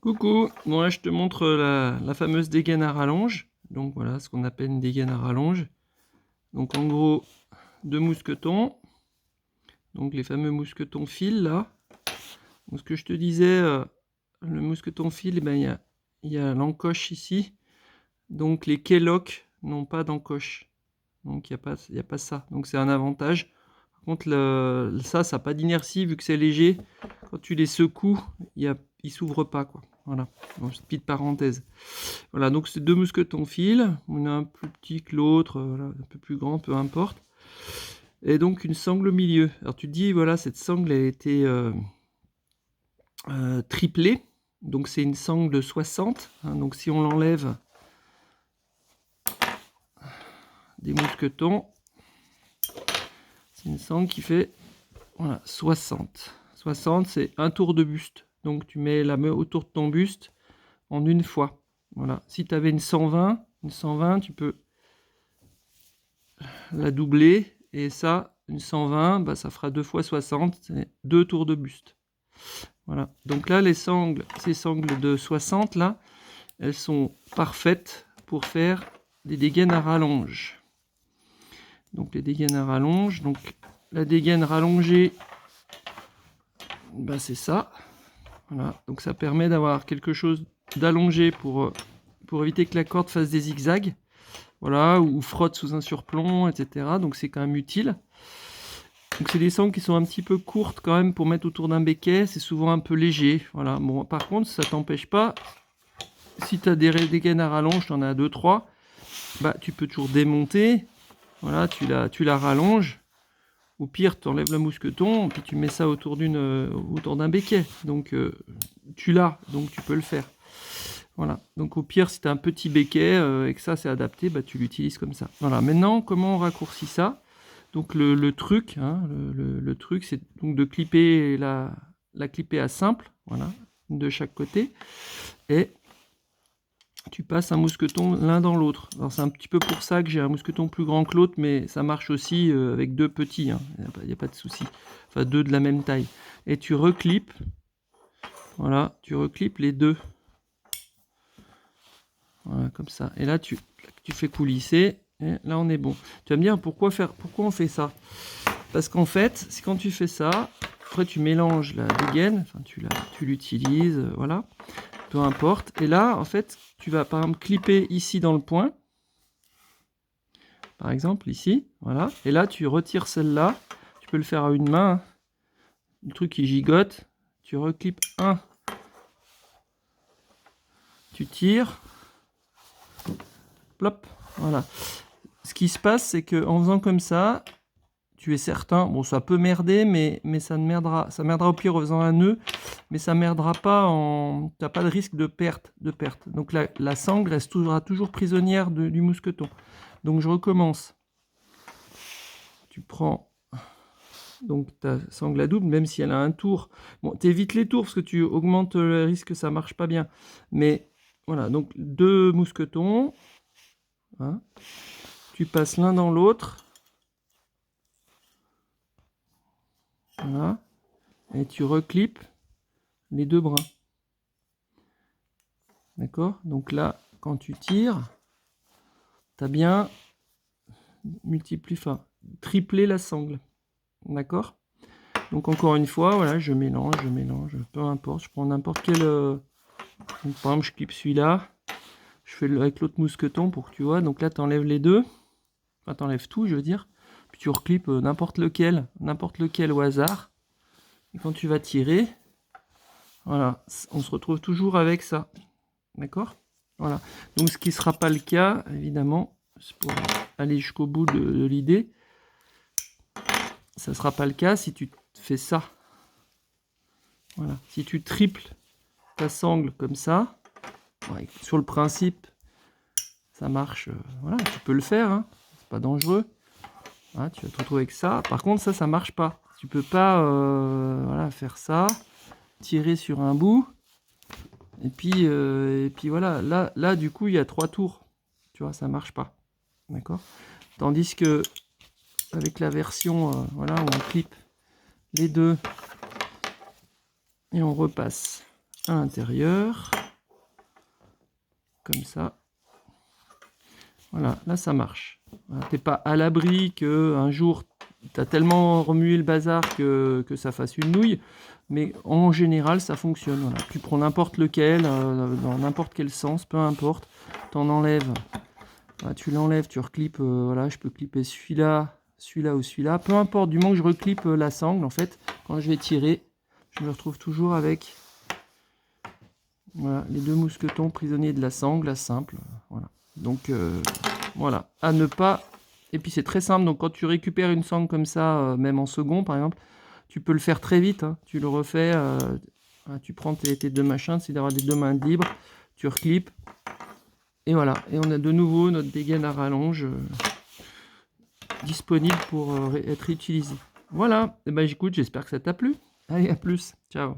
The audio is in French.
Coucou, bon là je te montre la fameuse dégaine à rallonge. Donc voilà ce qu'on appelle une dégaine à rallonge. Donc en gros, deux mousquetons. Donc les fameux mousquetons fil là. Donc ce que je te disais, le mousqueton fil, eh ben, il y a l'encoche ici. Donc les Kellock n'ont pas d'encoche. Donc il y a pas ça. Donc c'est un avantage. Par contre ça n'a pas d'inertie vu que c'est léger. Quand tu les secoues, ils s'ouvrent pas quoi. Voilà. Bon, petite parenthèse. Voilà, donc c'est deux mousquetons fil. On a un plus petit que l'autre, voilà, un peu plus grand, peu importe. Et donc une sangle au milieu. Alors tu te dis, voilà, cette sangle elle a été triplée. Donc c'est une sangle de 60. Hein, donc si on l'enlève des mousquetons, c'est une sangle qui fait voilà, 60. 60, c'est un tour de buste. Donc tu mets la main autour de ton buste en une fois. Voilà. Si tu avais une 120, tu peux la doubler. Et ça, une 120, bah, ça fera 2 fois 60, c'est 2 tours de buste. Voilà. Donc là, ces sangles de 60, là, elles sont parfaites pour faire des dégaines à rallonge. Donc les dégaines à rallonge, donc la dégaine rallongée, bah, c'est ça. Voilà. Donc ça permet d'avoir quelque chose d'allongé pour éviter que la corde fasse des zigzags. Voilà, ou frotte sous un surplomb, etc. Donc c'est quand même utile. Donc c'est des sangles qui sont un petit peu courtes quand même pour mettre autour d'un béquet, c'est souvent un peu léger. Voilà. Bon, par contre, ça t'empêche pas, si tu as des dégaines à rallonge, tu en as 2-3, bah tu peux toujours démonter. Voilà, tu la rallonges. Au pire, tu enlèves le mousqueton, puis tu mets ça autour d'un béquet. Donc tu l'as, donc tu peux le faire. Voilà. Donc au pire, si tu as un petit béquet et que ça c'est adapté, bah, tu l'utilises comme ça. Voilà. Maintenant, comment on raccourcit ça? Donc le truc, hein, le truc, c'est donc de clipper la clipper à simple, voilà, de chaque côté, et tu passes un mousqueton l'un dans l'autre. Alors c'est un petit peu pour ça que j'ai un mousqueton plus grand que l'autre, mais ça marche aussi avec deux petits, hein, il n'y a pas de souci. Enfin deux de la même taille. Et tu reclips, voilà, tu reclips les deux. Voilà, comme ça. Et là, tu fais coulisser. Et là, on est bon. Tu vas me dire pourquoi on fait ça? Parce qu'en fait, c'est quand tu fais ça, après tu mélanges la dégaine, enfin tu l'utilises, voilà, peu importe. Et là, en fait, tu vas par exemple clipper ici dans le point, par exemple ici, voilà. Et là, tu retires celle-là. Tu peux le faire à une main, hein. Le truc qui gigote. Tu reclips un, tu tires, plop, voilà. Ce qui se passe, c'est que en faisant comme ça, tu es certain, bon ça peut merder, mais ça merdera au pire en faisant un nœud, mais ça merdera pas t'as pas de risque de perte. Donc la sangle restera toujours prisonnière du mousqueton. Donc je recommence. Tu prends donc ta sangle à double, même si elle a un tour. Bon, t'évites les tours parce que tu augmentes le risque que ça marche pas bien. Mais voilà, donc deux mousquetons, hein, tu passes l'un dans l'autre. Voilà. Et tu reclips les deux brins. D'accord? Donc là, quand tu tires, tu as bien triplé la sangle. D'accord? Donc encore une fois, voilà, je mélange, peu importe, je prends n'importe quel... donc, par exemple, je clip celui-là, je fais avec l'autre mousqueton pour que tu vois. Donc là, tu enlèves les deux, enfin, tu enlèves tout, je veux dire. Puis tu reclips n'importe lequel au hasard. Et quand tu vas tirer, voilà, on se retrouve toujours avec ça. D'accord? Voilà. Donc ce qui ne sera pas le cas, évidemment, c'est pour aller jusqu'au bout de l'idée, ça ne sera pas le cas si tu fais ça. Voilà. Si tu triples ta sangle comme ça, ouais, sur le principe, ça marche. Voilà, tu peux le faire, hein, c'est pas dangereux. Voilà, tu vas te retrouver avec ça. Par contre, ça marche pas. Tu peux pas voilà, faire ça, tirer sur un bout, et puis voilà. Là, du coup, il y a 3 tours. Tu vois, ça marche pas. D'accord? Tandis que avec la version voilà, où on clip les deux et on repasse à l'intérieur. Comme ça. Voilà, là ça marche. Voilà, t'es pas à l'abri qu'un jour tu as tellement remué le bazar que ça fasse une nouille, mais en général ça fonctionne. Voilà. Tu prends n'importe lequel, dans n'importe quel sens, peu importe, t'en enlèves. Voilà, tu l'enlèves, tu reclippes, voilà, je peux clipper celui-là, celui-là ou celui-là, peu importe, du moment que je reclippe la sangle, en fait, quand je vais tirer, je me retrouve toujours avec voilà, les deux mousquetons prisonniers de la sangle, simple. Voilà. Donc voilà, à ne pas. Et puis c'est très simple, donc quand tu récupères une sangle comme ça, même en second par exemple, tu peux le faire très vite. Hein. Tu le refais, tu prends tes deux machins, c'est d'avoir des deux mains libres, tu reclippes. Et voilà, et on a de nouveau notre dégaine à rallonge disponible pour être réutilisé. Voilà, et ben écoute, j'espère que ça t'a plu. Allez, à plus, ciao.